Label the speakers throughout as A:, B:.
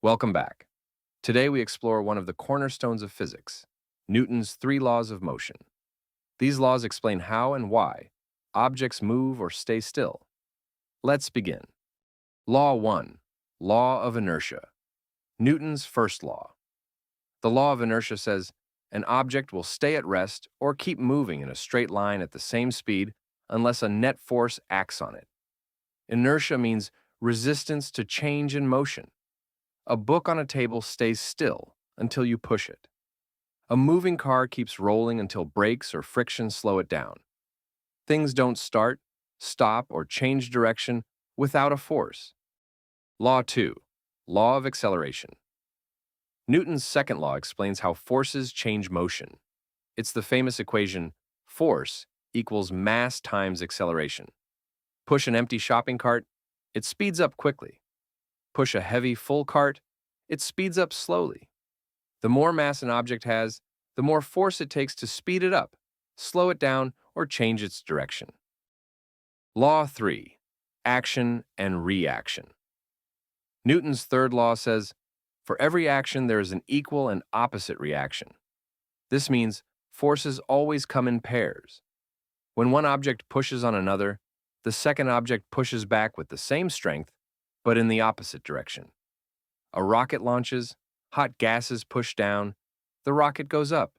A: Welcome back. Today we explore one of the cornerstones of physics, Newton's three laws of motion. These laws explain how and why objects move or stay still. Let's begin. Law 1. Law of inertia. Newton's first law. The law of inertia says an object will stay at rest or keep moving in a straight line at the same speed unless a net force acts on it. Inertia means resistance to change in motion. A book on a table stays still until you push it. A moving car keeps rolling until brakes or friction slow it down. Things don't start, stop, or change direction without a force. Law 2. Law of acceleration. Newton's second law explains how forces change motion. It's the famous equation, force equals mass times acceleration. Push an empty shopping cart, it speeds up quickly. Push a heavy, full cart, it speeds up slowly. The more mass an object has, the more force it takes to speed it up, slow it down, or change its direction. Law 3. Action and reaction. Newton's third law says, for every action there is an equal and opposite reaction. This means forces always come in pairs. When one object pushes on another, the second object pushes back with the same strength, but in the opposite direction. A rocket launches, hot gases push down, the rocket goes up.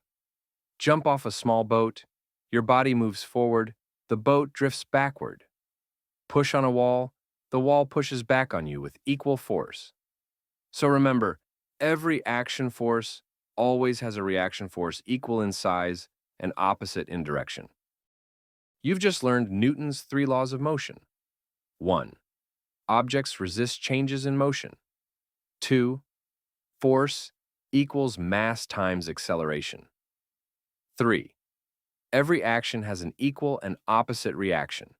A: Jump off a small boat, your body moves forward, the boat drifts backward. Push on a wall, the wall pushes back on you with equal force. So remember, every action force always has a reaction force equal in size and opposite in direction. You've just learned Newton's three laws of motion. 1. Objects resist changes in motion. 2. Force equals mass times acceleration. 3. Every action has an equal and opposite reaction.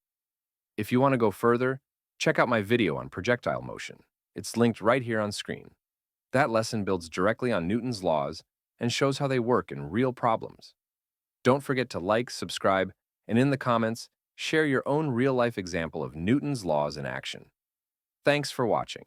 A: If you want to go further, check out my video on projectile motion. It's linked right here on screen. That lesson builds directly on Newton's laws and shows how they work in real problems. Don't forget to like, subscribe, and in the comments, share your own real-life example of Newton's laws in action. Thanks for watching.